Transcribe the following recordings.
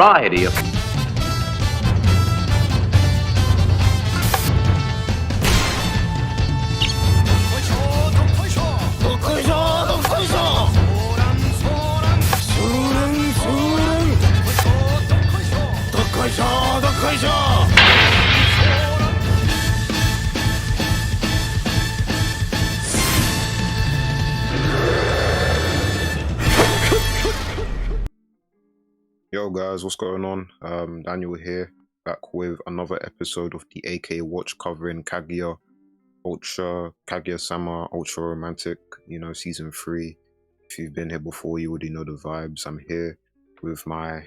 variety of Yo guys, what's going on? Daniel here, back with another episode of the TheAKwatch covering Kaguya-Sama Ultra Romantic, season 3. If you've been here before, you already know the vibes. I'm here with my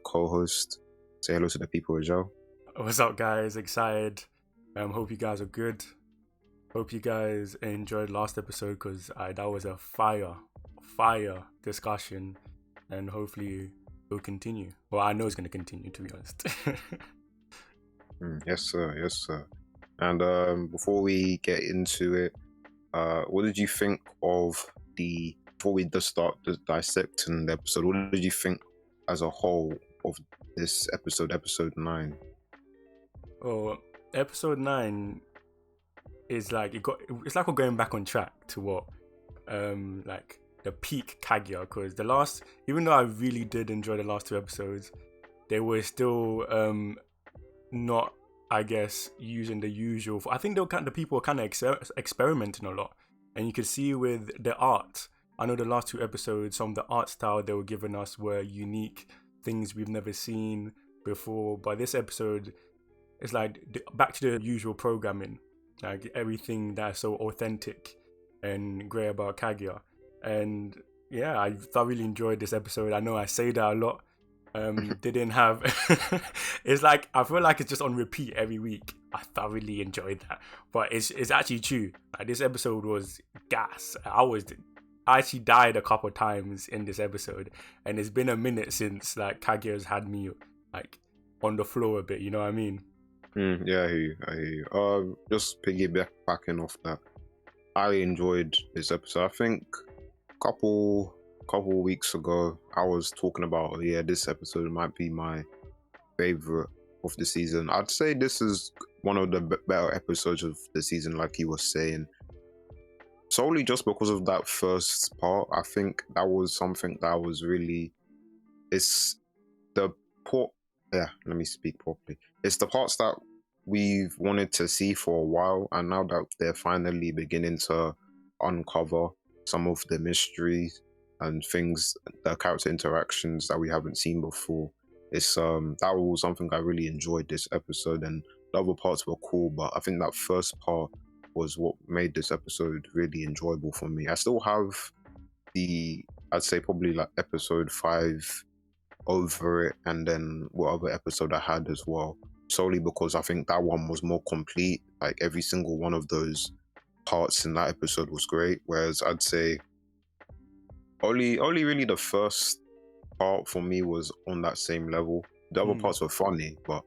co-host. Say hello to the people, Joe. What's up, guys? Excited. Hope you guys are good. Hope you guys enjoyed last episode because that was a fire discussion, and hopefully will continue. Well, I know it's going to continue, to be honest. Yes, sir. And before we get into it, what did you think of before we just start dissecting the episode, what did you think as a whole of this episode 9? Oh, episode 9 is like, it's like we're going back on track to what, like, the peak Kaguya, because even though I really did enjoy the last 2 episodes, they were still not, I guess, using the usual. I think the people were kind of experimenting a lot, and you could see with the art. I know the last 2 episodes, some of the art style they were giving us were unique, things we've never seen before. But this episode, it's like back to the usual programming, like everything that's so authentic and great about Kaguya. And yeah, I thoroughly enjoyed this episode. I know I say that a lot. Didn't have it's like I feel like it's just on repeat every week. I thoroughly enjoyed that, but it's actually true. Like, this episode was gas. I actually died a couple of times in this episode, and it's been a minute since like Kaguya's had me like on the floor a bit. You know what I mean? Yeah, I hear you. Just piggybacking off that, I enjoyed this episode. I think couple weeks ago I was talking about this episode might be my favorite of the season. I'd say this is one of the better episodes of the season, like you were saying, solely just because of that first part. I think that was something that was really, it's the part, let me speak properly, it's the parts that we've wanted to see for a while, and now that they're finally beginning to uncover some of the mysteries and things, the character interactions that we haven't seen before. It's that was something I really enjoyed this episode, and the other parts were cool, but I think that first part was what made this episode really enjoyable for me. I still have I'd say probably like episode 5 over it, and then what other episode I had as well, solely because I think that one was more complete. Like every single one of those parts in that episode was great, whereas I'd say only really the first part for me was on that same level. The other parts were funny, but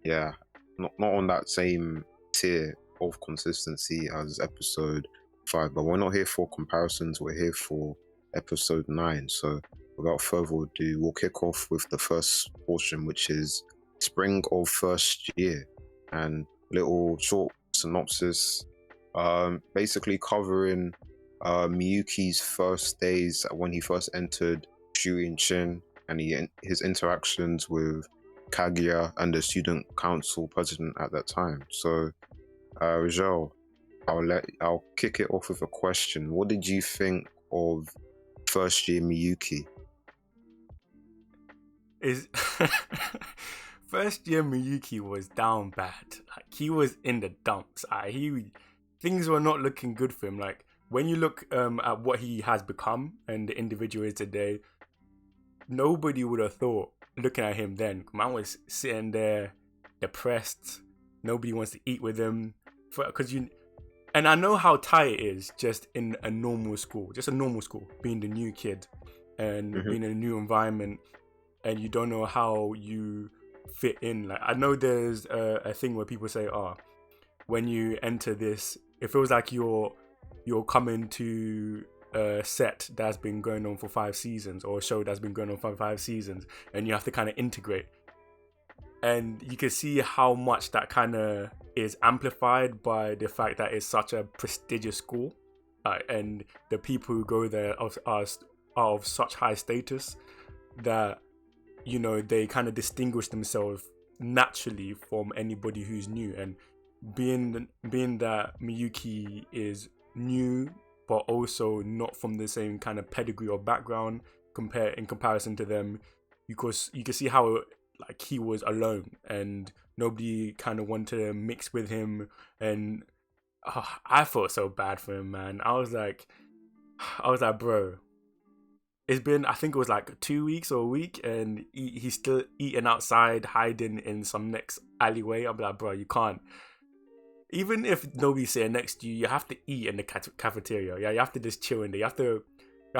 yeah, not on that same tier of consistency as episode 5. But we're not here for comparisons, we're here for episode 9. So without further ado, we'll kick off with the first portion, which is spring of first year, and little short synopsis, basically covering Miyuki's first days when he first entered Shuinchin, and his interactions with Kaguya and the student council president at that time. So, Joel, I'll kick it off with a question. What did you think of first year Miyuki? First year Miyuki was down bad. Like, he was in the dumps. Things were not looking good for him. Like, when you look at what he has become and the individual is today, nobody would have thought, looking at him then, man was sitting there depressed. Nobody wants to eat with him. And I know how tight it is just in a normal school, being the new kid and being in a new environment, and you don't know how you fit in. Like, I know there's a thing where people say, when you enter this, it feels like you're coming to a set that's been going on for 5 seasons, or a show that's been going on for 5 seasons, and you have to kind of integrate. And you can see how much that kind of is amplified by the fact that it's such a prestigious school, and the people who go there are of such high status that, you know, they kind of distinguish themselves naturally from anybody who's new. And being that Miyuki is new but also not from the same kind of pedigree or background in comparison to them, because you can see how like he was alone and nobody kind of wanted to mix with him. And I felt so bad for him, man. I was like, bro, it's been, I think it was like 2 weeks or a week, and he's still eating outside, hiding in some next alleyway. I'm like, bro, you can't. Even if nobody's sitting next to you, you have to eat in the cafeteria. Yeah, you have to just chill in there. You have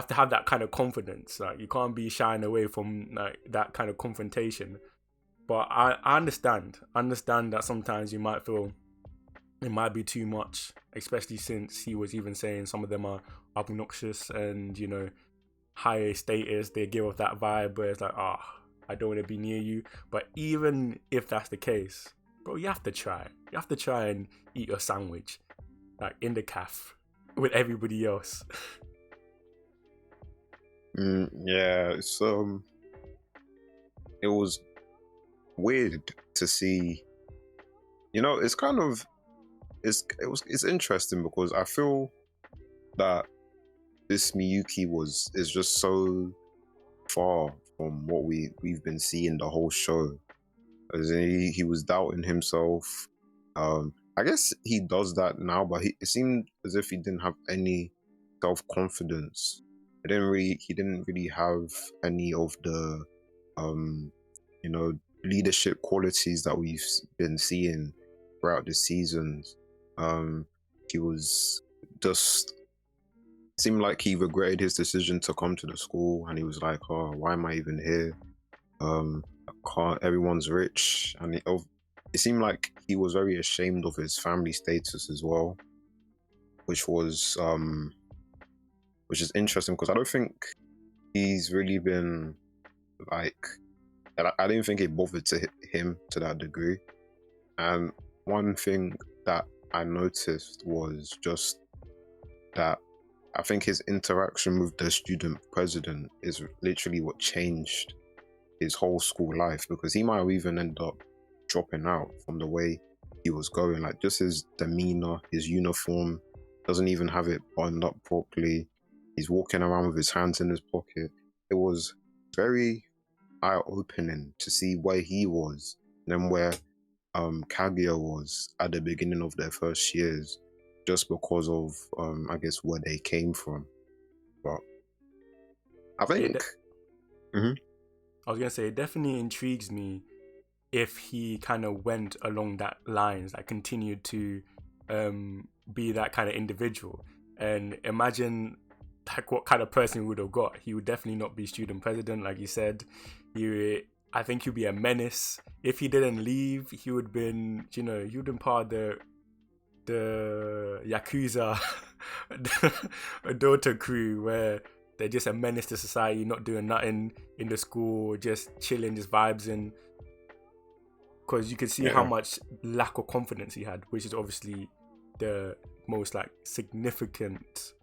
to have that kind of confidence. Like, you can't be shying away from like that kind of confrontation. But I understand that sometimes you might feel it might be too much, especially since he was even saying some of them are obnoxious and, you know, higher status. They give off that vibe where it's like, I don't want to be near you. But even if that's the case, bro, you have to try. You have to try and eat your sandwich, like in the cafe with everybody else. Yeah, it's it was weird to see. You know, it's kind of it's interesting because I feel that this Miyuki is just so far from what we've been seeing the whole show. As in, he was doubting himself. I guess he does that now, but it seemed as if he didn't have any self-confidence. He didn't really have any of the you know, leadership qualities that we've been seeing throughout the seasons. He was just seemed like he regretted his decision to come to the school, and he was like, "Oh, why am I even here? I can't. Everyone's rich," and it seemed like he was very ashamed of his family status as well, which is interesting because I don't think he's really been like. I didn't think it bothered him to that degree. And one thing that I noticed was just that I think his interaction with the student president is literally what changed his whole school life, because he might have even ended up dropping out from the way he was going. Like, just his demeanor, his uniform, doesn't even have it buttoned up properly. He's walking around with his hands in his pocket. It was very eye-opening to see where he was and then where Kaguya was at the beginning of their first years, just because of I guess where they came from. But I think I was gonna say, it definitely intrigues me if he kind of went along that lines, like continued to be that kind of individual. And imagine like what kind of person he would have got. He would definitely not be student president, like you said. I think he'd be a menace. If he didn't leave, he would have been, you know, he would have been part of the Yakuza Dota crew, where they're just a menace to society, not doing nothing in the school, just chilling, just vibes in. Because you could see how much lack of confidence he had, which is obviously the most like significant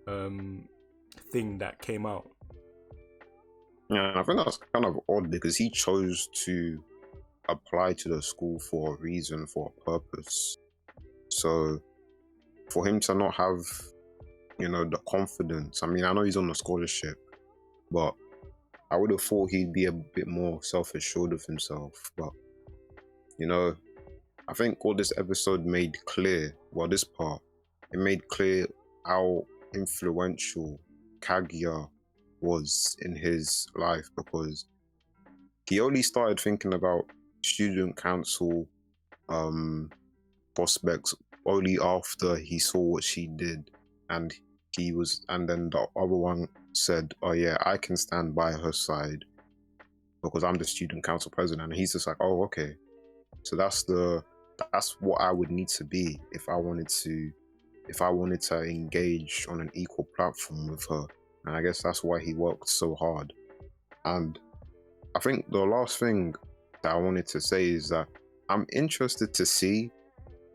thing that came out. Yeah, I think that's kind of odd because he chose to apply to the school for a reason, for a purpose. So for him to not have, you know, the confidence, I mean, I know he's on a scholarship, but I would have thought he'd be a bit more self-assured of himself. But, you know, I think what this episode made clear, well, this part, it made clear how influential Kaguya was in his life, because he only started thinking about student council prospects only after he saw what she did, and then the other one said, "Oh yeah, I can stand by her side because I'm the student council president," and he's just like, "Oh, okay, so that's what I would need to be if if I wanted to engage on an equal platform with her. And I guess that's why he worked so hard. And I think the last thing that I wanted to say is that I'm interested to see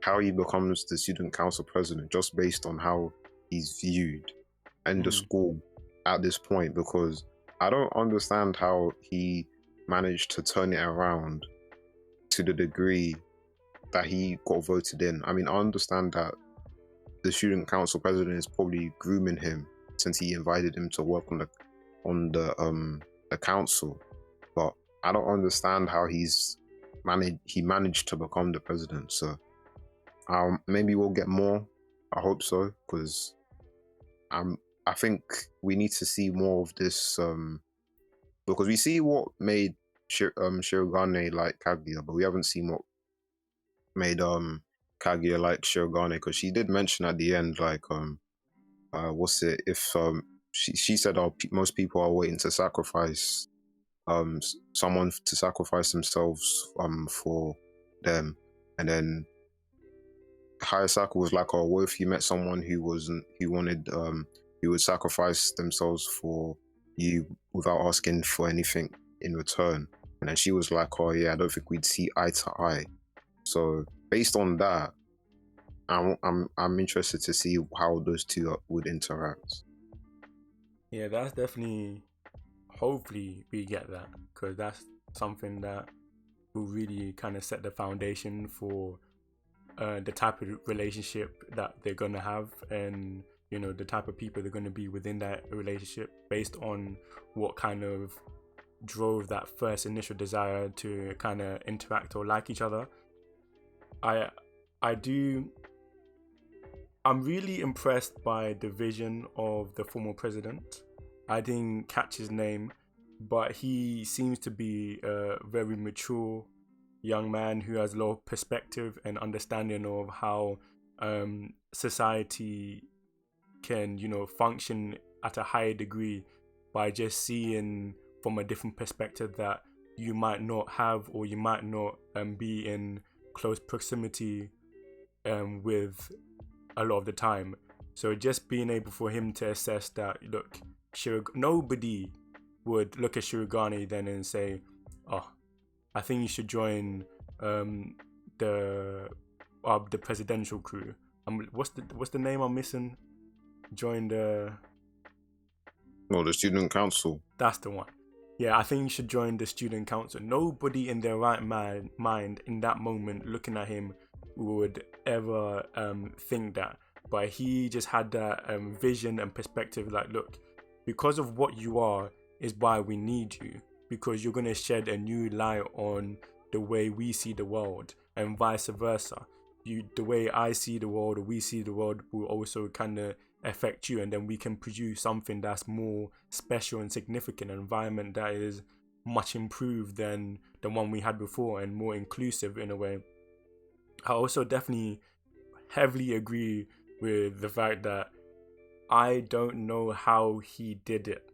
how he becomes the student council president, just based on how he's viewed in the school at this point, because I don't understand how he managed to turn it around to the degree that he got voted in. I mean, I understand that the student council president is probably grooming him since he invited him to work on the council, but I don't understand how he managed to become the president. So maybe we'll get more. I hope so, because I think we need to see more of this, because we see what made Shirogane like Kaguya, but we haven't seen what made Kaguya like Shirogane, because she did mention at the end, like, what's it, if she said, oh, most people are waiting to sacrifice someone to sacrifice themselves for them, and then Hayasaka was like, oh, what if you met someone who would sacrifice themselves for you without asking for anything in return? And then she was like, oh yeah, I don't think we'd see eye to eye. So based on that, I'm interested to see how those two would interact. Yeah, that's definitely. Hopefully, we get that, because that's something that will really kind of set the foundation for the type of relationship that they're gonna have, and the type of people they're gonna be within that relationship, based on what kind of drove that first initial desire to kind of interact or like each other. I'm really impressed by the vision of the former president. I didn't catch his name, but he seems to be a very mature young man who has a lot of perspective and understanding of how society can, function at a higher degree by just seeing from a different perspective that you might not have, or you might not be in close proximity with a lot of the time. So just being able for him to assess that, look, nobody would look at Shirogane then and say, oh, I think you should join the presidential crew. What's the name I'm missing? Join the student council. That's the one. Yeah, I think you should join the student council. Nobody in their right mind in that moment looking at him would ever think that. But he just had that vision and perspective, like, look, because of what you are is why we need you, because you're going to shed a new light on the way we see the world, and vice versa. The way I see the world, or we see the world, will also kind of affect you, and then we can produce something that's more special and significant, an environment that is much improved than the one we had before, and more inclusive in a way. I also definitely heavily agree with the fact that I don't know how he did it.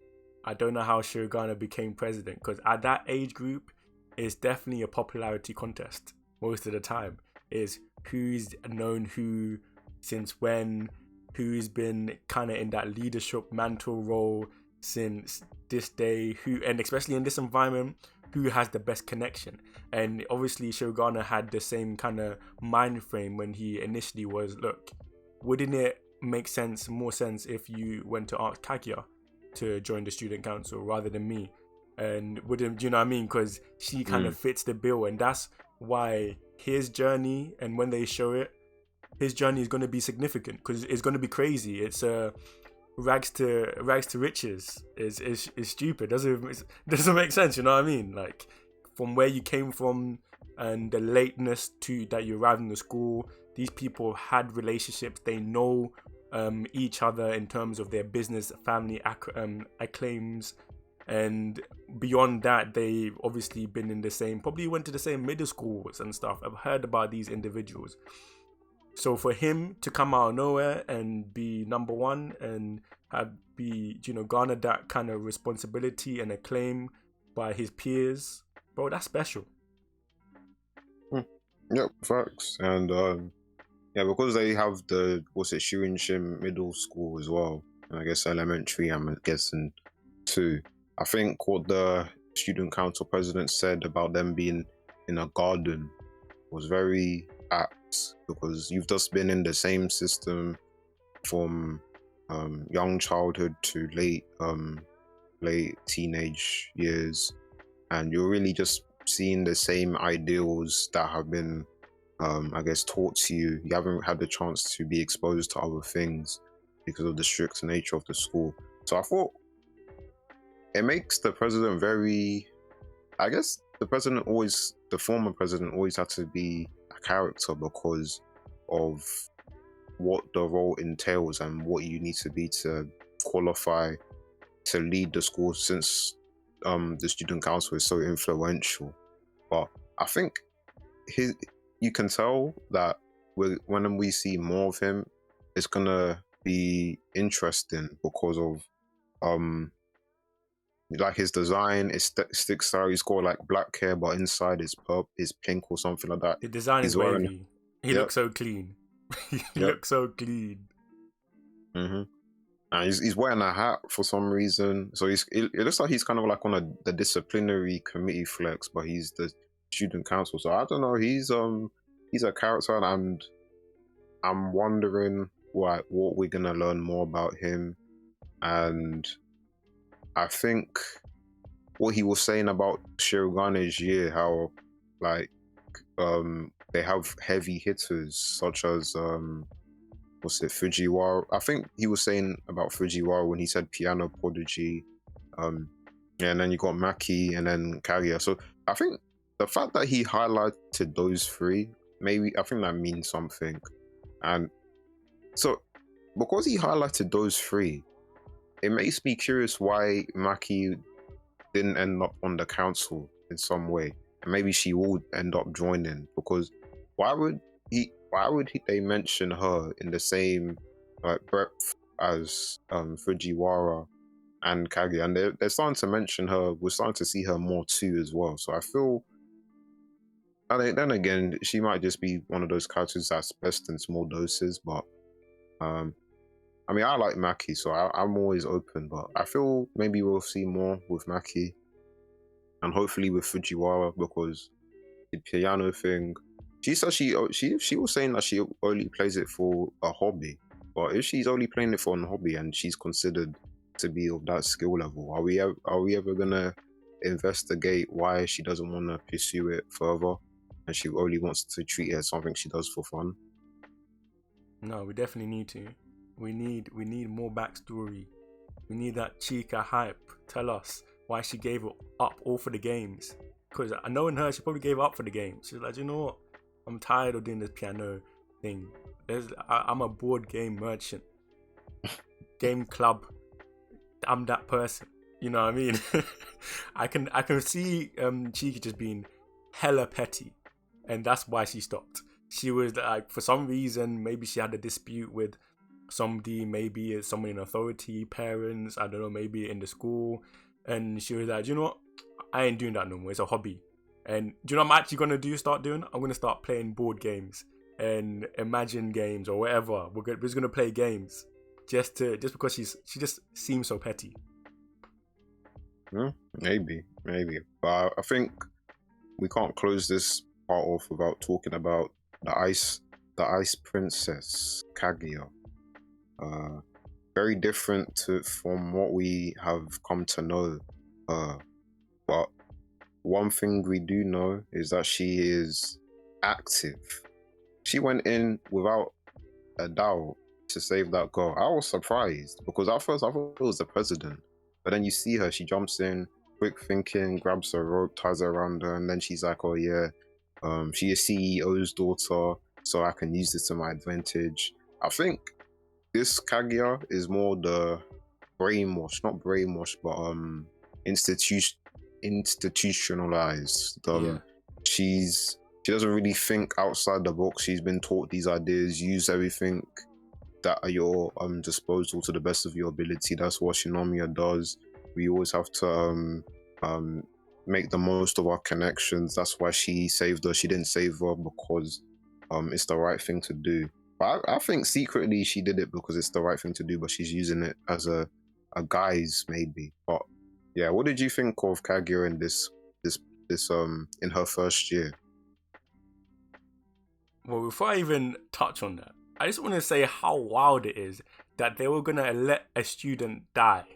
I don't know how Shirogane became president, because at that age group, it's definitely a popularity contest most of the time. Is who's known who since when, who's been kind of in that leadership mantle role since this day, and especially in this environment, who has the best connection. And obviously Shirogane had the same kind of mind frame when he initially was, look, wouldn't it make more sense if you went to ask Kaguya to join the student council rather than me? And wouldn't, you know what I mean? Because she kind of fits the bill, and that's why his journey, and when they show it, his journey is going to be significant, because it's going to be crazy. It's rags to riches is stupid. Doesn't make sense, you know what I mean? Like, from where you came from and the lateness to that you arrived in the school, these people had relationships. They know each other in terms of their business, family acclaims, and beyond that, they've obviously been in the same, probably went to the same middle schools and stuff. I've heard about these individuals. So for him to come out of nowhere and be number one and garner that kind of responsibility and acclaim by his peers, bro, that's special. Yep, facts. And Yeah, because they have the what's it, Shurinshin Middle School as well, and I guess elementary. I'm guessing too. I think what the student council president said about them being in a garden was very apt because you've just been in the same system from young childhood to late teenage years, and you're really just seeing the same ideals that have been I guess taught to you. You haven't had the chance to be exposed to other things because of the strict nature of the school. So I thought it makes the president very, I guess the former president always had to be a character because of what the role entails and what you need to be to qualify to lead the school, since the student council is so influential. But I think his you can tell that when we see more of him, it's gonna be interesting because of um like his design, his stick style. He's got like black hair, but inside is pink or something like that. The design He's is wearing wavy. He yep, looks so clean. He yep. looks so clean. hmm And he's wearing a hat for some reason. So it looks like he's kind of like on the disciplinary committee flex, but he's the student council. So I don't know. He's a character, and I'm wondering what we're gonna learn more about him. And I think what he was saying about Shirogane's year, how like they have heavy hitters such as what's it, Fujiwara. I think he was saying about Fujiwara when he said piano prodigy. Yeah, and then you got Maki and then Kaguya. So I think the fact that he highlighted those three, maybe I think that means something. And so because he highlighted those three, it makes me curious why Maki didn't end up on the council in some way. And maybe she will end up joining, because why would they mention her in the same like breadth as Fujiwara and Kaguya? And they're starting to mention her. We're starting to see her more too as well. So I feel, I mean, then again, she might just be one of those characters that's best in small doses. But um, I mean, I like Maki, so I'm always open. But I feel maybe we'll see more with Maki, and hopefully with Fujiwara, because the piano thing. She said she was saying that she only plays it for a hobby. But if she's only playing it for a hobby and she's considered to be of that skill level, are we ever gonna investigate why she doesn't want to pursue it further, and she only wants to treat it as something she does for fun? No, we definitely need to. We need more backstory. We need that Chica hype. Tell us why she gave it up all for the games. Because I know in her, she probably gave up for the game. She's like, you know what? I'm tired of doing this piano thing. I'm a board game merchant, game club. I'm that person. You know what I mean? I can see Chiki just being hella petty, and that's why she stopped. She was like, for some reason, maybe she had a dispute with somebody, maybe it's someone in authority, parents, I don't know, maybe in the school, and she was like, you know what? I ain't doing that no more. It's a hobby. And do you know what I'm actually gonna do? Start doing? I'm gonna start playing board games and imagine games or whatever. We're just gonna play games just because she just seems so petty. Maybe. But I think we can't close this part off without talking about the ice princess Kaguya. Uh, Very different from what we have come to know. But one thing we do know is that she is active. She went in without a doubt to save that girl. I was surprised because at first I thought it was the president, but then you see her, she jumps in, quick thinking, grabs her rope, ties her around her, and then she's like, "Oh yeah, she is CEO's daughter, so I can use this to my advantage." I think this Kaguya is more the not brainwash, but institutionalized. Yeah. She doesn't really think outside the box. She's been taught these ideas, use everything that at your disposal to the best of your ability. That's what Shinomiya does. We always have to make the most of our connections. That's why she saved her. She didn't save her because it's the right thing to do. But I think secretly she did it because it's the right thing to do, but she's using it as a guise maybe. But yeah, what did you think of Kaguya in this in her first year? Well, before I even touch on that, I just want to say how wild it is that they were gonna let a student die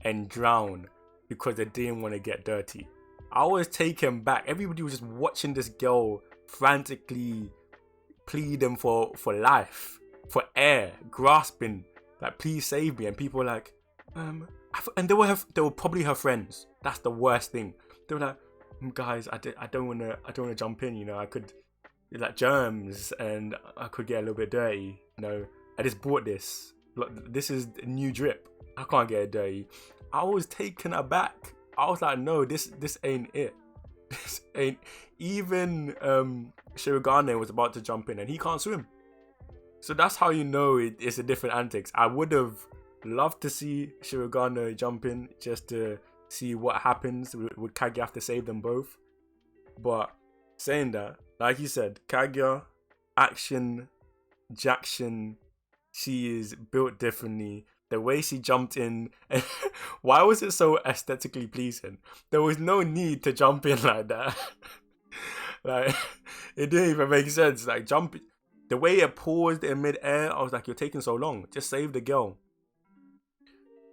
and drown because they didn't want to get dirty. I was taken back. Everybody was just watching this girl frantically pleading for life, for air, grasping, like please save me. And people were like, and they were probably her friends. That's the worst thing. They were like, guys, I don't wanna jump in. You know, I could like germs and I could get a little bit dirty. You know, I just bought this. Look, this is a new drip. I can't get it dirty. I was taken aback. I was like, no, this ain't it. This ain't even Shirogane was about to jump in and he can't swim. So that's how you know it's a different antics. I would have loved to see Shirogane jump in just to see what happens. Would Kaguya have to save them both? But saying that, like you said, Kaguya, action, Jackson, she is built differently. The way she jumped in, why was it so aesthetically pleasing? There was no need to jump in like that. Like, it didn't even make sense. Like, the way it paused in mid-air, I was like, you're taking so long. Just save the girl.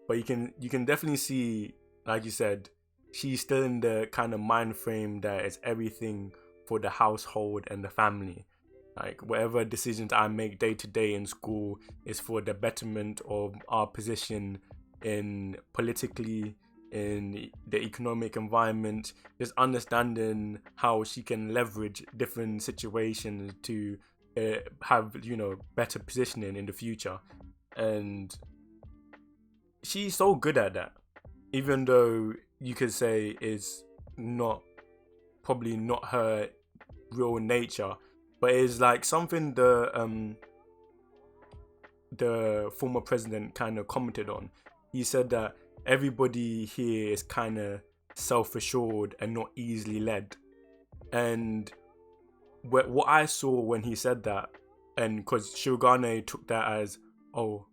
But you can definitely see, like you said, she's still in the kind of mind frame that it's everything for the household and the family. Like, whatever decisions I make day to day in school is for the betterment of our position in politically, in the economic environment, just understanding how she can leverage different situations to have, you know, better positioning in the future. And she's so good at that, even though you could say it's probably not her real nature. But it's like something the former president kind of commented on. He said that everybody here is kind of self-assured and not easily led. And what I saw when he said that, and because Shirogane took that as, oh,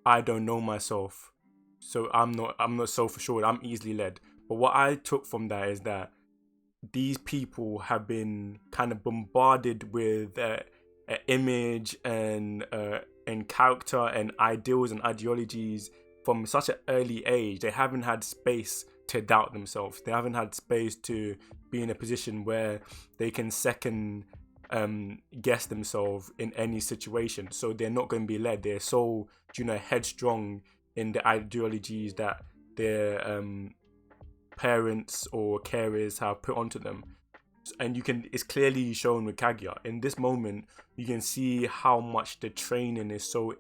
I don't know myself, so I'm not self-assured, I'm easily led. But what I took from that is that these people have been kind of bombarded with image and character and ideals and ideologies from such an early age. They haven't had space to doubt themselves. They haven't had space to be in a position where they can second guess themselves in any situation. So they're not going to be led. They're so, you know, headstrong in the ideologies that their parents or carers have put onto them. And it's clearly shown with Kaguya. In this moment, you can see how much the training is so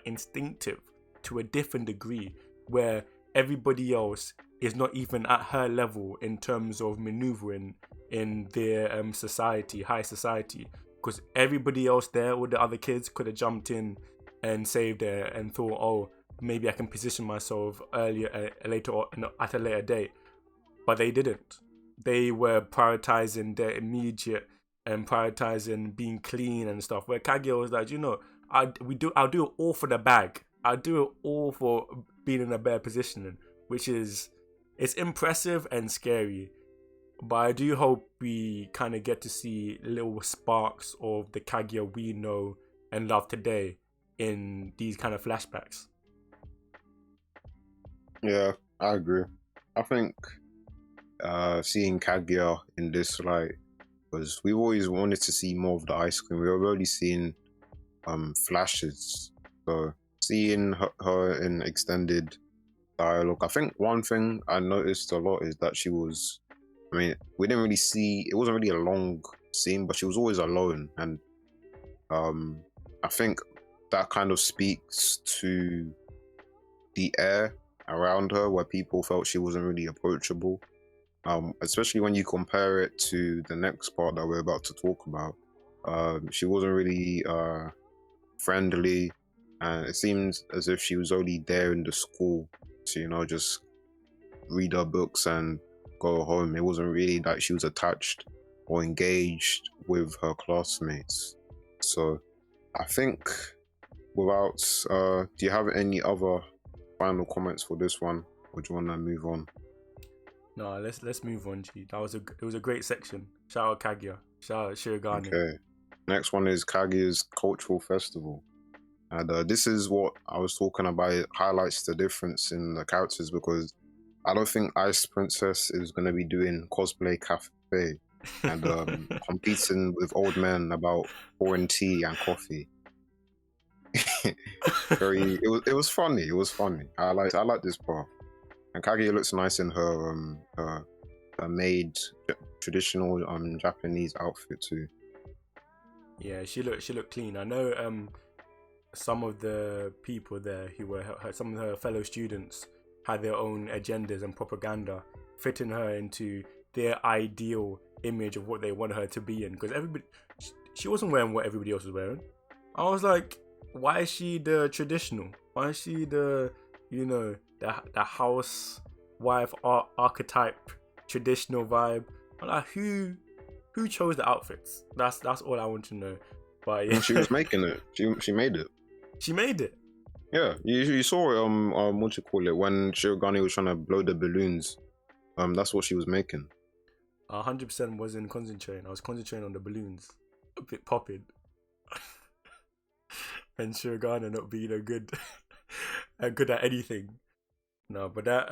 instinctive to a different degree, where everybody else is not even at her level in terms of maneuvering in their high society. Because everybody else there, all the other kids, could have jumped in and saved her and thought, oh, maybe I can position myself later on, at a later date. But they didn't. They were prioritizing their immediate and prioritizing being clean and stuff. Where Kaguya was like, you know, I'll do it all for the bag. I'll do it all for being in a better position, which is, it's impressive and scary. But I do hope we kind of get to see little sparks of the Kaguya we know and love today in these kind of flashbacks. Yeah, I agree. I think seeing Kaguya in this light, because we've always wanted to see more of the ice cream. We've already seen flashes, so seeing her in extended dialogue. I think one thing I noticed a lot is that she was, I mean, we didn't really see, it wasn't really a long scene, but she was always alone. And I think that kind of speaks to the air around her, where people felt she wasn't really approachable. Especially when you compare it to the next part that we're about to talk about. She wasn't really friendly, and it seems as if she was only there in the school to, you know, just read her books and go home. It wasn't really like she was attached or engaged with her classmates. So I think without do you have any other final comments for this one, or do you want to move on? No, let's move on. G. It was a great section. Shout out Kaguya. Shout out Shirogane. Okay. Next one is Kaguya's cultural festival. And this is what I was talking about. It highlights the difference in the characters because I don't think Ice Princess is going to be doing cosplay cafe and competing with old men about pouring tea and coffee. It was funny. It was funny. I like this part. And Kaguya looks nice in her made traditional Japanese outfit too. Yeah, she looked clean. I know some of the people there who were some of her fellow students had their own agendas and propaganda, fitting her into their ideal image of what they want her to be in. Because she wasn't wearing what everybody else was wearing. I was like, why is she the traditional? Why is she the the housewife archetype traditional vibe? I'm like, who chose the outfits? That's all I want to know. But yeah. She was making it. She made it. She made it. Yeah, you saw it. What you call it when Shirogane was trying to blow the balloons. That's what she was making. 100% wasn't concentrating. I was concentrating on the balloons, a bit popping, and Shirogane not being a good at anything. No, but that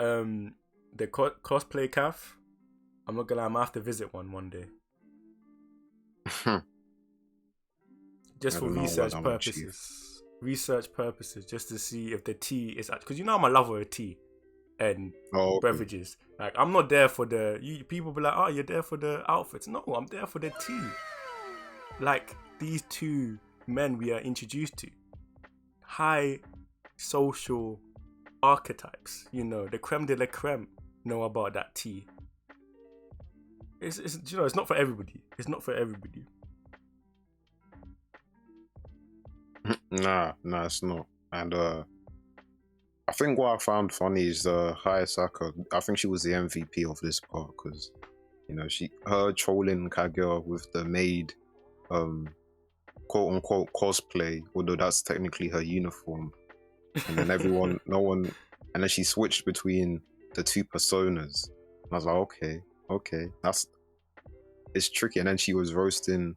the cosplay calf. I'm not gonna lie, I might have to visit one day. Just for research purposes, just to see if the tea is actually, because I'm a lover of tea and beverages. Like, I'm not there for people be like, oh, you're there for the outfits. No, I'm there for the tea. Like, these two men we are introduced to, high social archetypes, the creme de la creme know about that tea. It's it's not for everybody. It's not for everybody. Nah, it's not. And I think what I found funny is Hayasaka. I think she was the MVP of this part because, her trolling Kaguya with the maid, quote unquote cosplay, although that's technically her uniform, and then and then she switched between the two personas. And I was like, okay, it's tricky. And then she was roasting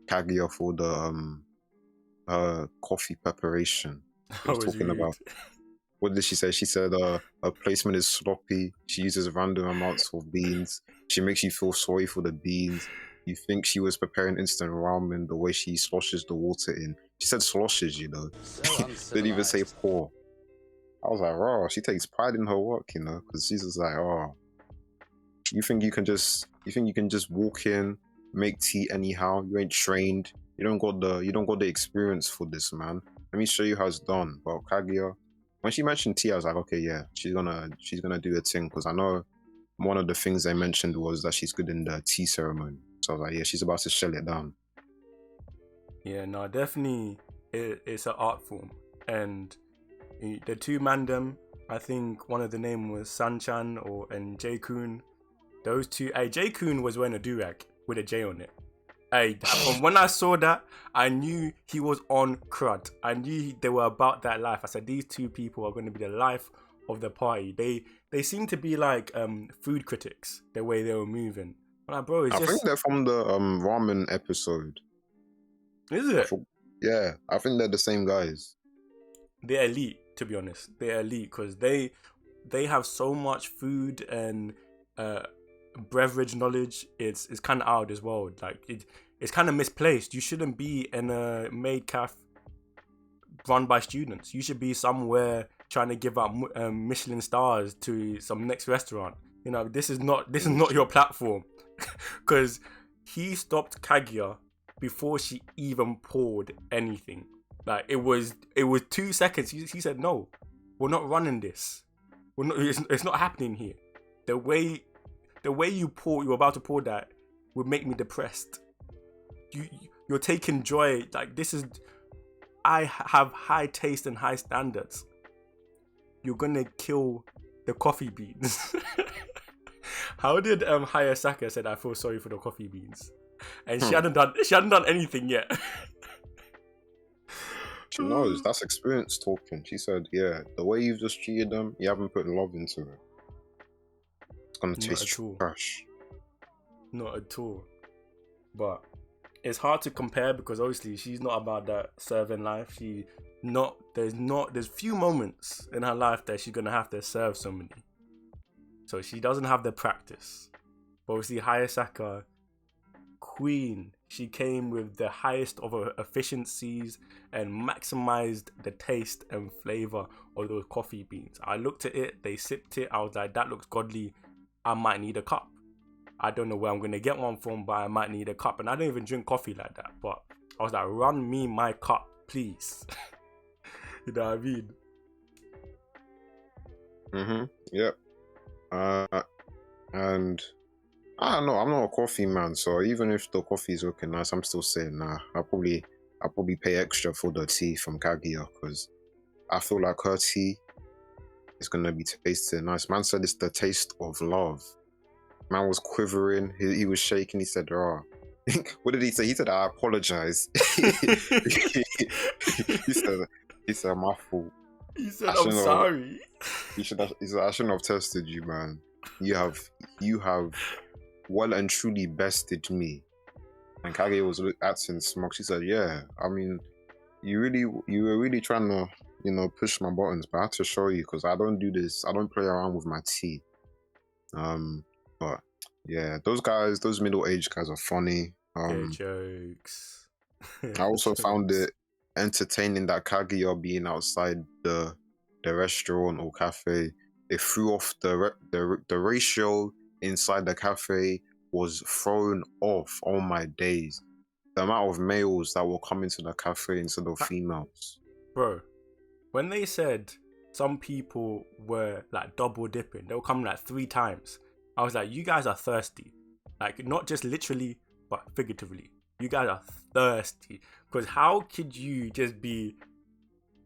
Kaguya for the coffee preparation. She was talking about, what did she say? She said her placement is sloppy. She uses random amounts of beans. She makes you feel sorry for the beans. You think she was preparing instant ramen the way she sloshes the water in. She said sloshes, didn't even say pour. I was like, oh, she takes pride in her work, because she's just like, oh, you think you can just walk in, make tea anyhow? You ain't trained. You don't got the experience for this, man. Let me show you how it's done. But Kaguya, when she mentioned tea, I was like, okay, yeah, she's gonna do a thing, because I know one of the things they mentioned was that she's good in the tea ceremony. So I was like, yeah, she's about to shell it down. Yeah, no, definitely, it's an art form, and the two mandem, I think one of the name was Sanchan and J-Kun. Those two, J-Kun was wearing a do-rag with a J on it. When I saw that, I knew he was on crud. I knew they were about that life. I said, these two people are going to be the life of the party. They seem to be like food critics, the way they were moving. I'm like, bro, I think they're from the ramen episode. Is it? Yeah, I think they're the same guys. They're elite, to be honest. They're elite because they have so much food and beverage knowledge. It's kind of out of this world. Like it's kind of misplaced. You shouldn't be in a maid cafe run by students. You should be somewhere trying to give out Michelin stars to some next restaurant. This is not your platform. Because he stopped Kaguya before she even poured anything. Like it was 2 seconds. He said, no, we're not running this. It's not happening here. The way you're about to pour that would make me depressed. You're taking joy. Like, this is, I have high taste and high standards. You're gonna kill the coffee beans. How did Hayasaka said, I feel sorry for the coffee beans, and she hadn't done anything yet. She knows. That's experience talking. She said, yeah, the way you've just treated them, you haven't put love into it. It's gonna Not taste at all. trash. Not at all. But it's hard to compare because obviously she's not about that serving life. There's few moments in her life that she's gonna have to serve somebody. So she doesn't have the practice. But obviously Hayasaka, queen, she came with the highest of her efficiencies and maximized the taste and flavor of those coffee beans. I looked at it, they sipped it, I was like, that looks godly. I might need a cup. I don't know where I'm gonna get one from, but I might need a cup. And I don't even drink coffee like that. But I was like, run me my cup, please. You know what I mean? Yep. And I don't know. I'm not a coffee man, so even if the coffee is looking nice, I'm still saying nah. I'll probably pay extra for the tea from Kaguya because I feel like her tea is gonna be tasting nice. Man said it's the taste of love. Man was quivering. He was shaking. He said, "Oh." What did he say? He said, "I apologize." he said, "My fault." He said, "I'm sorry." He said, "I shouldn't have tested you, man. You have well and truly bested me." And Kage was acting smug. She said, "Yeah, I mean, you were really trying to, push my buttons, but I had to show you because I don't do this. I don't play around with my tea." But yeah, those middle-aged guys are funny. They're jokes. I also found it entertaining that Kaguya being outside the restaurant or cafe. It threw off the ratio inside the cafe was thrown off. Oh my days. The amount of males that were coming to the cafe instead of females. Bro, when they said some people were like double dipping, they were coming like 3 times. I was like, you guys are thirsty. Like, not just literally, but figuratively. You guys are thirsty. Because how could you just be...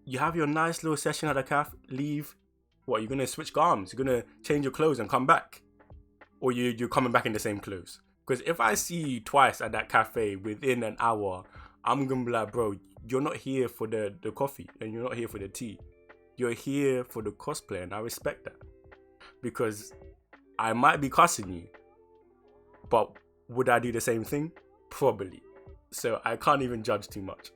You have your nice little session at the cafe, leave. What, you're going to switch garments? You're going to change your clothes and come back? Or you're coming back in the same clothes? Because if I see you twice at that cafe within an hour, I'm going to be like, bro, you're not here for the coffee and you're not here for the tea. You're here for the cosplay, and I respect that. Because I might be cussing you, but would I do the same thing? Probably. So I can't even judge too much.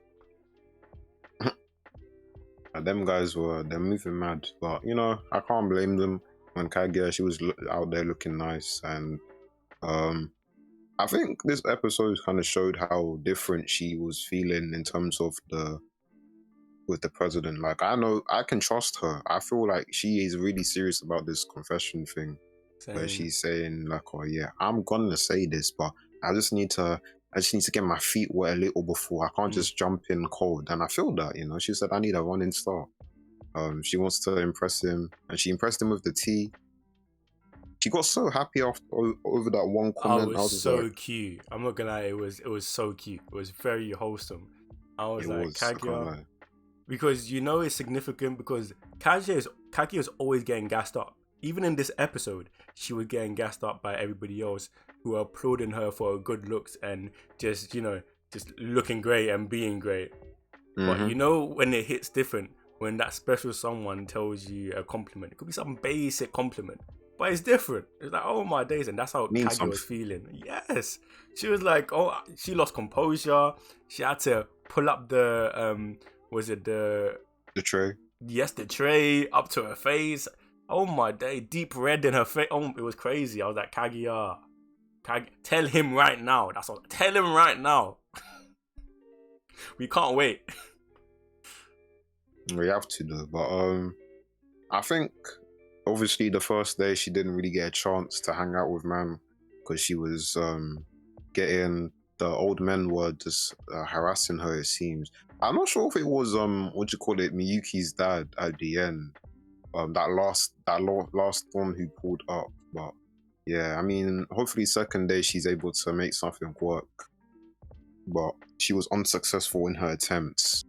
Them guys they're moving mad, but I can't blame them. When Kaguya, she was out there looking nice, and I think this episode kind of showed how different she was feeling in terms of with the president. Like, I know I can trust her. I feel like she is really serious about this confession thing. Same. Where she's saying like, "Oh yeah, I'm gonna say this, but I just need to get my feet wet a little before. I can't just jump in cold." And I feel that, she said, "I need a running start." She wants to impress him, and she impressed him with the tea. She got so happy over that one comment. I was so cute. I'm not gonna lie, it was so cute. It was very wholesome. I was like, Kaguya, because it's significant because Kaguya is always getting gassed up. Even in this episode, she was getting gassed up by everybody else who were applauding her for her good looks and just looking great and being great. Mm-hmm. But when it hits different, when that special someone tells you a compliment, it could be some basic compliment, but it's different. It's like, oh my days, and that's how Kaguya was feeling. Yes, she was like, oh, she lost composure. She had to pull up the the tray? Yes, the tray up to her face. Oh my day, deep red in her face. Oh, it was crazy. I was like, Kaguya, tell him right now. That's all. Tell him right now. We can't wait. We have to do, but I think obviously the first day she didn't really get a chance to hang out with man because she was getting the old men were just harassing her. It seems. I'm not sure if it was Miyuki's dad at the end. That last one who pulled up, but yeah, I mean, hopefully second day she's able to make something work, but she was unsuccessful in her attempts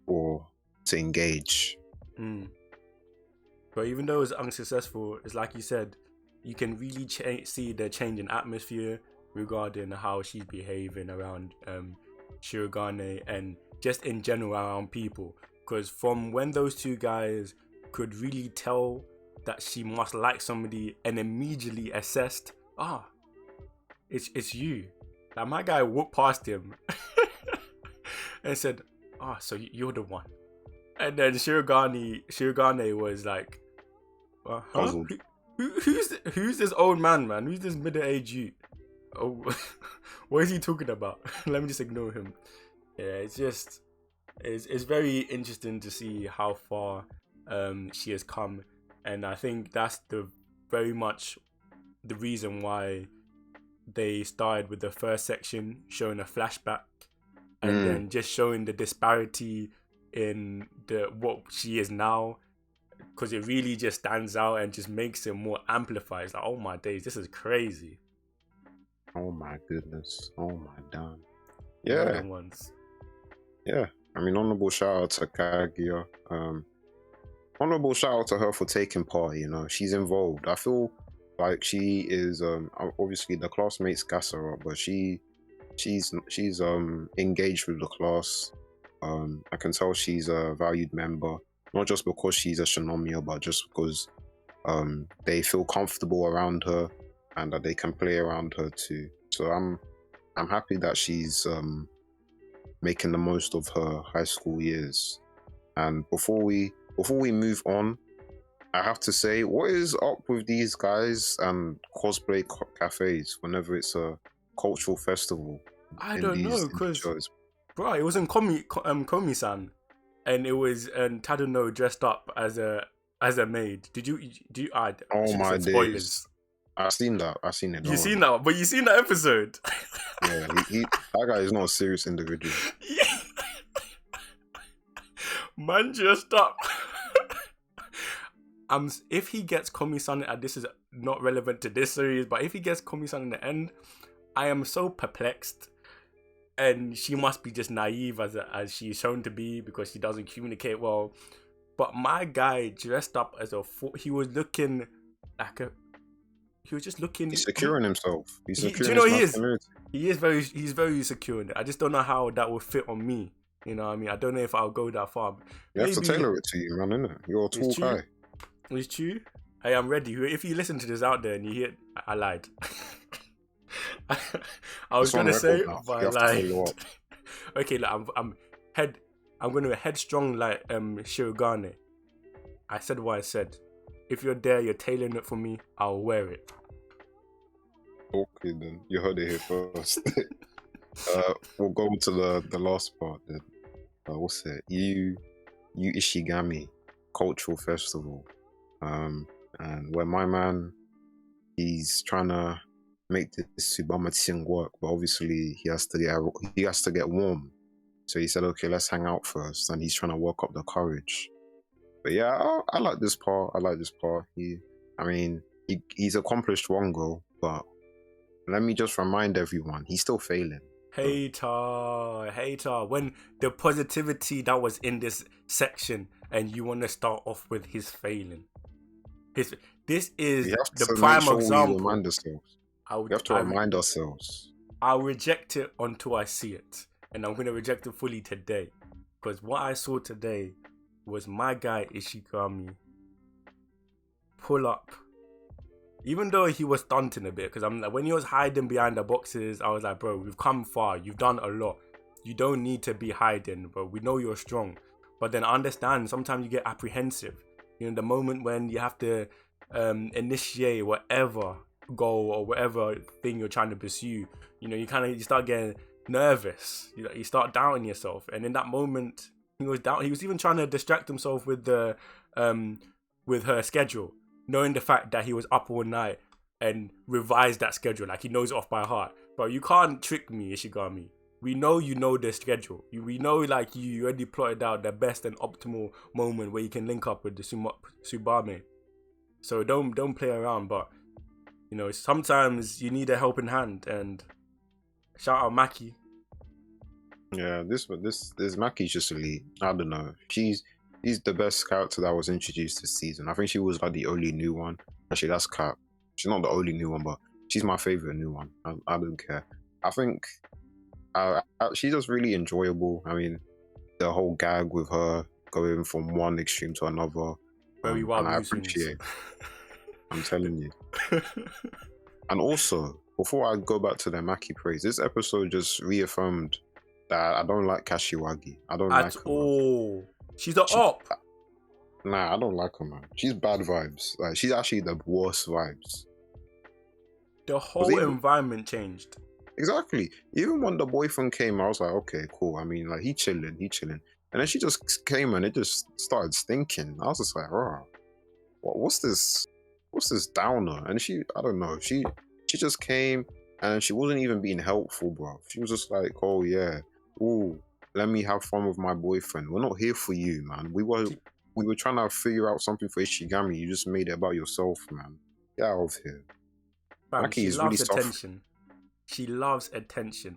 to engage. But even though it was unsuccessful, it's like you said, you can really see the change in atmosphere regarding how she's behaving around Shirogane, and just in general around people. Because from when those two guys could really tell that she must like somebody and immediately assessed, it's you. Like, my guy walked past him and said, so you're the one. And then Shirogane was like, huh? Who's this old man? Who's this middle-aged youth? Oh, what is he talking about? Let me just ignore him. Yeah, it's very interesting to see how far she has come, and I think that's very much the reason why they started with the first section showing a flashback, and then just showing the disparity in what she is now, because it really just stands out and just makes it more amplified. It's like, oh my days, this is crazy. Oh my goodness. Oh my damn. Yeah. Ones. Yeah. I mean, honorable shout out to Kaguya. Honorable shout out to her for taking part. You know, she's involved. I feel like she is obviously the classmates gas her up, but she's engaged with the class. I can tell she's a valued member, not just because she's a Shinomiya, but just because they feel comfortable around her and that they can play around her too. So I'm happy that she's making the most of her high school years. And before we move on, I have to say, what is up with these guys and cosplay cafes whenever it's a cultural festival? I don't know, because bro, it was in Komi-san, and it was Tadano dressed up as a maid. Did you? Oh my days! I've seen that. You seen that? But you seen that episode? Yeah, that guy is not a serious individual. Yeah. Man dressed up. If he gets Komi-san, this is not relevant to this series, but if he gets Komi-san in the end, I am so perplexed. And she must be just naive as she's shown to be, because she doesn't communicate well. But my guy dressed up as he was looking like he was just looking. He's secure in himself. He's secure. Do you know he is? He's very secure in it. I just don't know how that would fit on me. You know what I mean? I don't know if I'll go that far. You have to tailor it to you, man, innit? You're a tall guy. It's true. Hey, I'm ready. If you listen to this out there and you hear, I lied. I was gonna say, but I lied. Okay, look, I'm gonna headstrong like Shirogane. I said what I said. If you're there, you're tailoring it for me, I'll wear it. Okay then, you heard it here first. We'll go to the last part then. What's it? You Ishigami cultural festival. And where my man, he's trying to make this Subama thing work, but obviously he has to get warm. So he said, okay, let's hang out first, and he's trying to work up the courage. But yeah, I like this part. He's accomplished one goal, but let me just remind everyone, he's still failing. Hater. When the positivity that was in this section, and you want to start off with his failing. This is the prime example. We have to remind ourselves. I'll reject it until I see it, and I'm going to reject it fully today, because what I saw today was my guy Ishigami pull up, even though he was stunting a bit, because I'm like, when he was hiding behind the boxes, I was like, bro, we've come far, you've done a lot, you don't need to be hiding, bro, we know you're strong. But then I understand sometimes you get apprehensive, you know, the moment when you have to initiate whatever goal or whatever thing you're trying to pursue, you know, you start getting nervous, you start doubting yourself. And in that moment, he was even trying to distract himself with with her schedule, knowing the fact that he was up all night and revised that schedule, like he knows it off by heart. But you can't trick me, Ishigami. We know you know the schedule. We know, like, you already plotted out the best and optimal moment where you can link up with the Subame. So don't play around. But you know, sometimes you need a helping hand. And shout out Maki. Yeah, this Maki's just elite. I don't know. She's the best character that was introduced this season. I think she was like the only new one. Actually, that's cap. She's not the only new one, but she's my favorite new one. I don't care. I think she's just really enjoyable. I mean, the whole gag with her going from one extreme to another. Very wild And I mood swings. appreciate. I'm telling you. And also, before I go back to the Maki praise, this episode just reaffirmed that I don't like Kashiwagi. I don't At like her. all. She's the She, op. Nah, I don't like her, man. She's bad vibes. Like, she's actually the worst vibes. The whole environment changed. Exactly. Even when the boyfriend came, I was like, okay, cool. I mean, like, he chilling. And then she just came and it just started stinking. I was just like, oh, what's this? What's this downer? And I don't know. She just came and she wasn't even being helpful, bro. She was just like, oh yeah, ooh, let me have fun with my boyfriend. We're not here for you, man. We were trying to figure out something for Ishigami. You just made it about yourself, man. Get out of here. Fam, Maki she is loves really attention. She loves attention.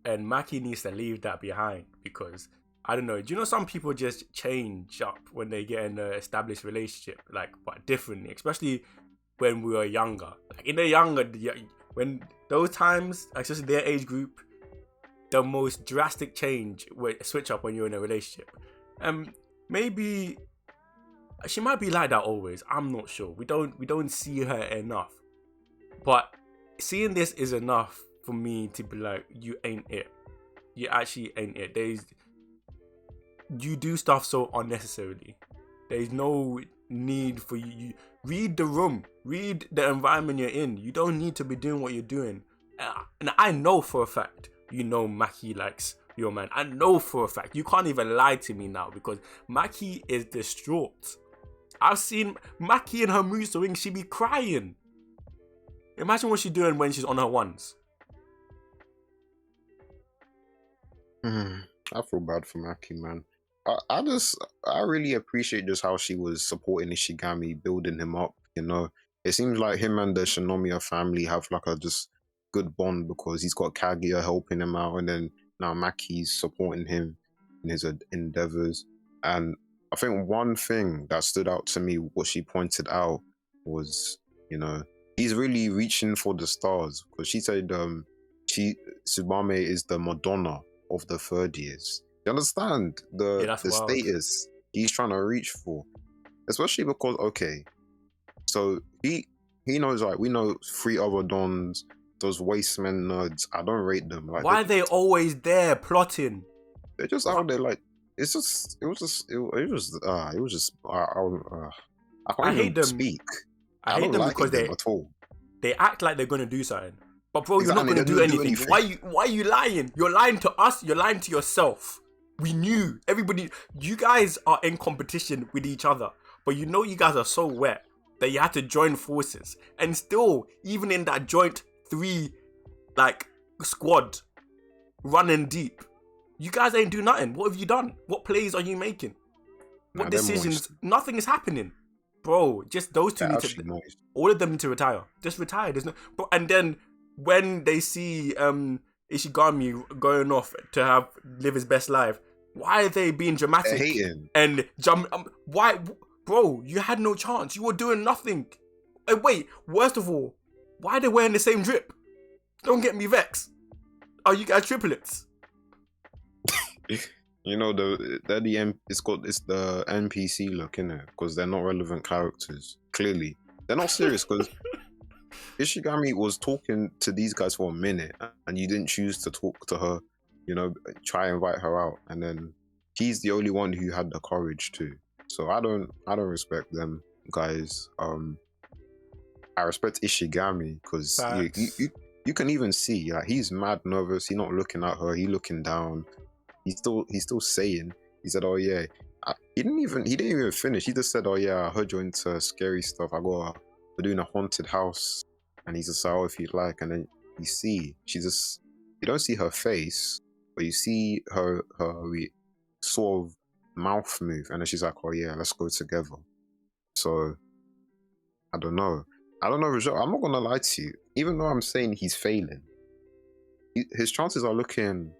And Maki needs to leave that behind because, I don't know, do you know some people just change up when they get in an established relationship, like, but differently, especially when we were younger. Like, in the younger, when those times, especially their age group, the most drastic switch up when you're in a relationship. Maybe she might be like that always. I'm not sure. We don't see her enough. But seeing this is enough for me to be like, you ain't it. You actually ain't it. You do stuff so unnecessarily. There's no need for you. Read the room. Read the environment you're in. You don't need to be doing what you're doing. And I know for a fact, you know Maki likes your man. I know for a fact. You can't even lie to me now because Maki is distraught. I've seen Maki in her mood swings. She be crying. Imagine what she's doing when she's on her ones. I feel bad for Maki, man. I really appreciate just how she was supporting Ishigami, building him up. You know, it seems like him and the Shinomiya family have like a just good bond because he's got Kaguya helping him out, and then now Maki's supporting him in his endeavors. And I think one thing that stood out to me, what she pointed out, was, you know, he's really reaching for the stars because she said Tsubame is the Madonna of the third years. You understand the status he's trying to reach for, especially because okay, so he knows, like, we know 3 other dons, those wastemen nerds. I don't rate them. Like, why are they always there plotting? They're just out there like it was just I can't even hate them. speak. I hate them like because them at all. They act like they're gonna do something. But bro, Exactly, you're not gonna do anything. Why are you lying? You're lying to us, you're lying to yourself. We knew. Everybody, you guys are in competition with each other. But you know you guys are so wet that you had to join forces. And still, even in that joint 3 squad running deep, you guys ain't do nothing. What have you done? What plays are you making? What decisions? Nothing is happening. Bro, just those two need to all of them need to retire. Just retire. There's no and then when they see Ishigami going off to live his best life, why are they being dramatic? They're hating. And why, bro? You had no chance. You were doing nothing. And wait, worst of all, why are they wearing the same drip? Don't get me vexed. Are you guys triplets? You know, it's the NPC look, innit? Because they're not relevant characters. Clearly, they're not serious. Because Ishigami was talking to these guys for a minute, and you didn't choose to talk to her. You know, try and invite her out, and then he's the only one who had the courage to. So I don't respect them guys. I respect Ishigami because you can even see, like, he's mad nervous. He's not looking at her. He's looking down. He's still saying. He said, "Oh yeah." He didn't even finish. He just said, "Oh yeah, I heard you're into scary stuff. We're doing a haunted house." And he's just like, "Oh, if you'd like." And then you don't see her face, but you see her sort of mouth move, and then she's like, "Oh yeah, let's go together." So I don't know, Rajat. I'm not gonna lie to you. Even though I'm saying he's failing, his chances are looking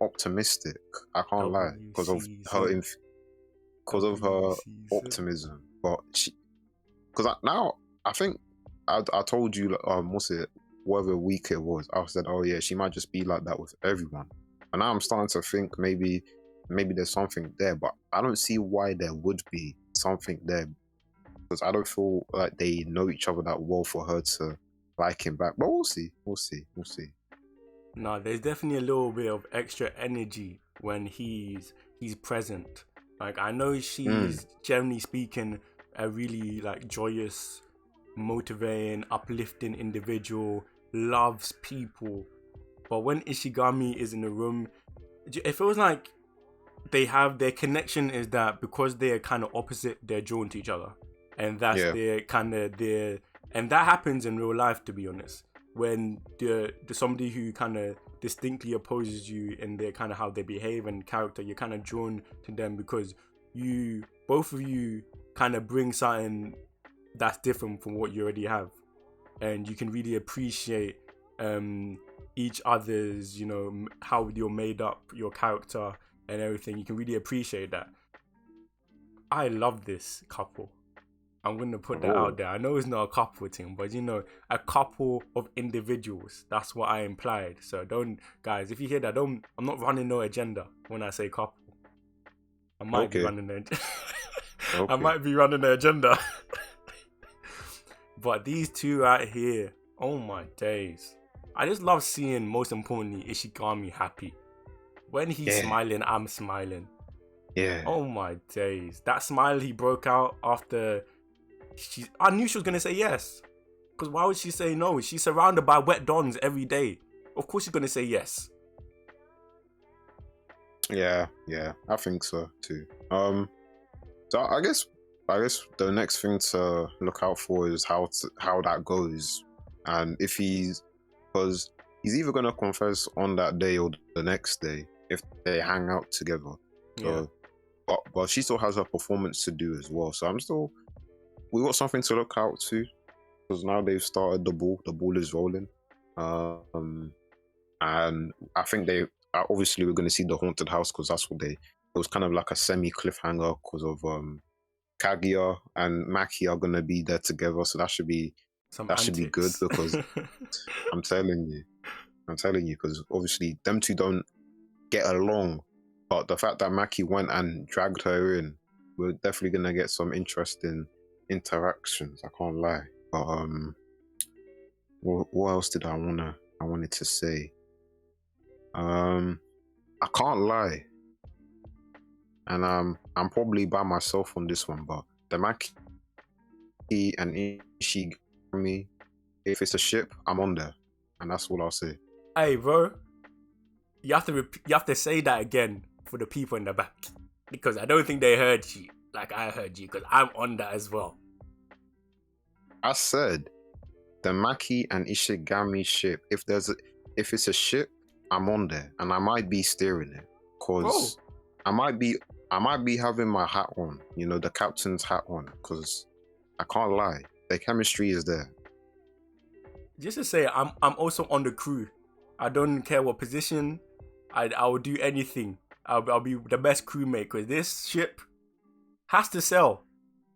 optimistic. I can't lie because of her optimism. But now I think I told you whatever week it was. I said, oh yeah, she might just be like that with everyone. And now I'm starting to think maybe maybe there's something there, but I don't see why there would be something there, because I don't feel like they know each other that well for her to like him back. But we'll see. We'll see. We'll see. No, there's definitely a little bit of extra energy when he's present. Like, I know she's generally speaking a really like joyous, motivating, uplifting individual, loves people. But when Ishigami is in the room, it feels like they have their connection is that because they're kind of opposite, they're drawn to each other, and that's their kind of their, and that happens in real life, to be honest. When the somebody who kind of distinctly opposes you in their kind of how they behave and character, you're kind of drawn to them because both of you kind of bring something that's different from what you already have, and you can really appreciate each other's, you know, how you're made up, your character and everything. You can really appreciate that. I love this couple. I'm going to put that out there. I know it's not a couple thing, but you know, a couple of individuals. That's what I implied. So don't, guys, if you hear that, I'm not running no agenda when I say couple. I might be running I might be running the agenda. But these two right here, oh my days. I just love seeing, most importantly, Ishigami happy. When he's smiling, I'm smiling. Yeah. Oh my days. That smile he broke out after I knew she was going to say yes. Because why would she say no? She's surrounded by wet dons every day. Of course she's going to say yes. Yeah, I think so too. So I guess the next thing to look out for is how that goes, and if because he's either gonna confess on that day or the next day if they hang out together. So, but she still has her performance to do as well. So we got something to look out to, because now they've started the ball is rolling, and I think obviously we're going to see the haunted house, because that's what it was kind of like a semi cliffhanger, because of Kaguya and Maki are going to be there together, so that should be good, because I'm telling you, because obviously them two don't get along, but the fact that Maki went and dragged her in, we're definitely going to get some interesting interactions. I can't lie. But what else did I wanted to say? I can't lie, and I'm probably by myself on this one, but the Maki and Ishigami, if it's a ship, I'm on there, and that's all I'll say. Hey, bro, you have to say that again for the people in the back, because I don't think they heard you like I heard you, because I'm on that as well. I said the Maki and Ishigami ship. If it's a ship, I'm on there, and I might be steering it, because I might be having my hat on, you know, the captain's hat on, because I can't lie, the chemistry is there. Just to say, I'm also on the crew. I don't care what position. I will do anything. I'll be the best crewmate, because this ship has to sell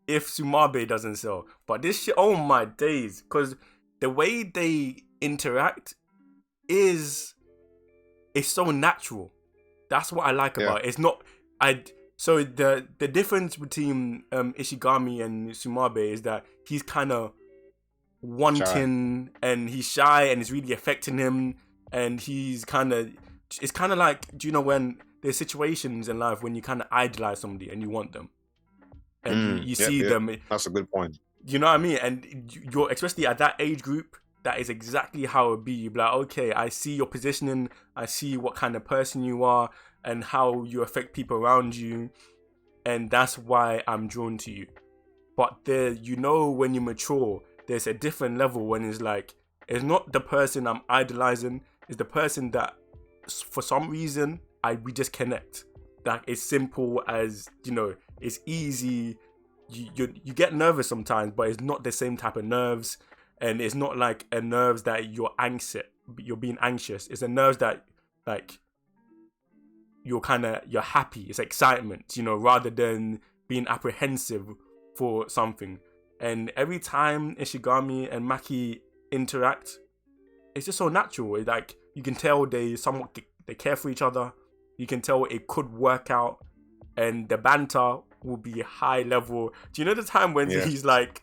if Tsumabe doesn't sell. But this ship, oh my days, because the way they interact is so natural. That's what I like about it. It's not so the difference between Ishigami and Tsumabe is that he's kind of wanting and he's shy and it's really affecting him, and it's kind of like, do you know when there's situations in life when you kind of idolize somebody and you want them, and you see them. That's a good point. You know what I mean? And you're, especially at that age group, that is exactly how it be. You'd be like, okay, I see your positioning, I see what kind of person you are and how you affect people around you, and that's why I'm drawn to you. But there, you know, when you mature, there's a different level when it's like, it's not the person I'm idolizing, it's the person that for some reason we just connect. Like, it's simple as, you know, it's easy. You get nervous sometimes, but it's not the same type of nerves. And it's not like a nerves that you're being anxious. It's a nerves that, like, you're happy. It's excitement, you know, rather than being apprehensive for something. And every time Ishigami and Maki interact, it's just so natural. It's like, you can tell they care for each other. You can tell it could work out, and the banter will be high level. Do you know the time when he's like,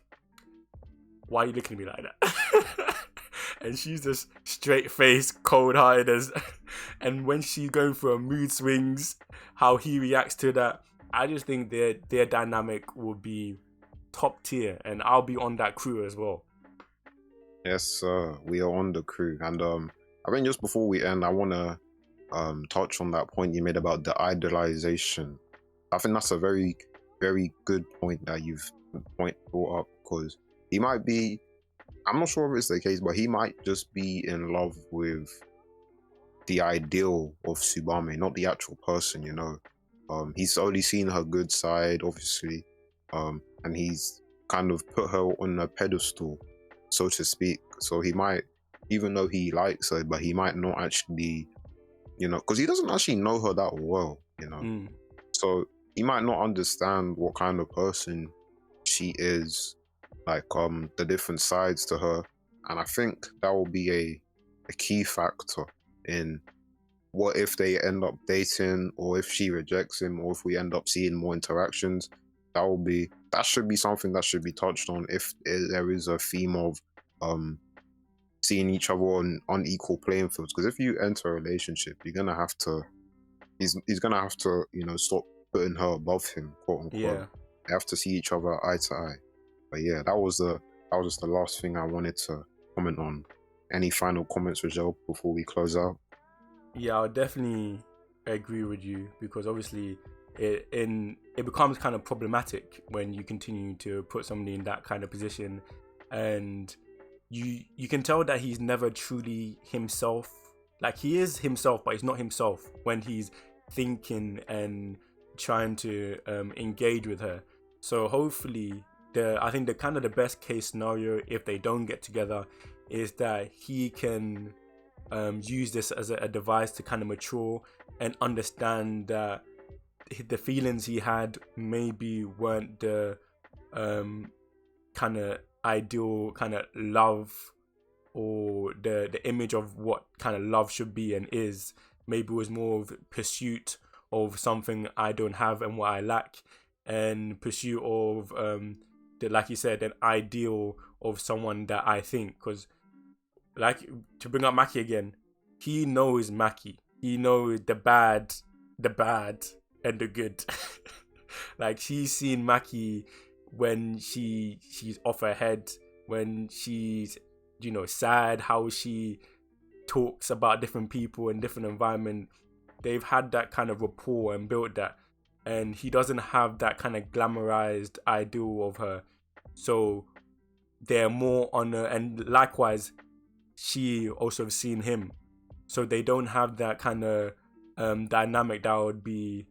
"Why are you looking at me like that?" And she's just straight face, cold hearted as, and when she's going through her mood swings, how he reacts to that. I just think their dynamic will be top tier, and I'll be on that crew as well. Yes, sir. We are on the crew, and I think just before we end, I want to touch on that point you made about the idolization. I think that's a very, very good point that you've brought up, because he might be, I'm not sure if it's the case, but he might just be in love with the ideal of Tsubame, not the actual person, you know. He's only seen her good side, obviously, and he's kind of put her on a pedestal, so to speak. So he might, even though he likes her, but he might not actually, you know, because he doesn't actually know her that well, you know. So he might not understand what kind of person she is, like the different sides to her. And I think that will be a key factor in what if they end up dating, or if she rejects him, or if we end up seeing more interactions. That should be something that should be touched on if there is a theme of seeing each other on unequal playing fields. Because if you enter a relationship, he's gonna have to, you know, stop putting her above him, quote unquote. Yeah. They have to see each other eye to eye. But yeah, that was just the last thing I wanted to comment on. Any final comments, Rajel, before we close out? Yeah, I'll definitely agree with you, because obviously it becomes kind of problematic when you continue to put somebody in that kind of position, and you can tell that he's never truly himself. Like, he is himself, but he's not himself when he's thinking and trying to engage with her. So hopefully, I think the best case scenario, if they don't get together, is that he can use this as a device to kind of mature and understand that the feelings he had maybe weren't the kind of ideal kind of love, or the image of what kind of love should be and is. Maybe it was more of pursuit of something I don't have and what I lack, and pursuit of like you said, an ideal of someone that I think. Because, like, to bring up Maki again, he knows Maki. He knows the bad, and the good. Like, she's seen Maki when she's off her head, when she's, you know, sad, how she talks about different people and different environment. They've had that kind of rapport and built that, and he doesn't have that kind of glamorized ideal of her. So they're more on her, and likewise, she also have seen him. So they don't have that kind of dynamic that would be,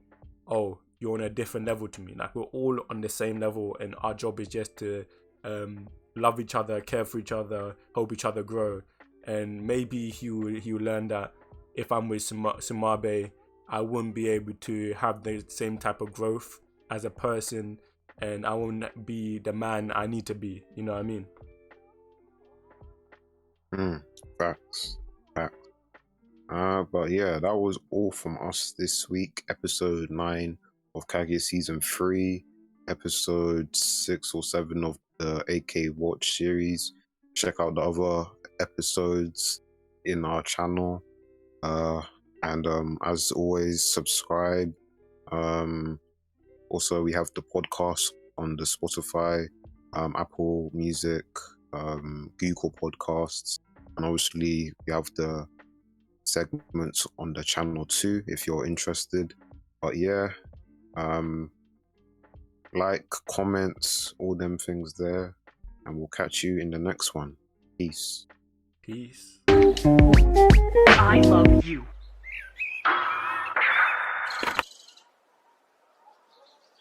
oh, you're on a different level to me. Like, we're all on the same level, and our job is just to love each other, care for each other, help each other grow. And maybe he will learn that if I'm with Sumabe, I wouldn't be able to have the same type of growth as a person, and I won't be the man I need to be. You know what I mean? Facts. But yeah, that was all from us this week. Episode 9 of Kaguya Season 3, Episode 6 or 7 of the TheAKwatch series. Check out the other episodes in our channel. And as always, subscribe. Also, we have the podcast on the Spotify, Apple Music, Google Podcasts, and obviously we have the segments on the channel too, if you're interested. But yeah, like, comments, all them things there, and we'll catch you in the next one. Peace. I love you.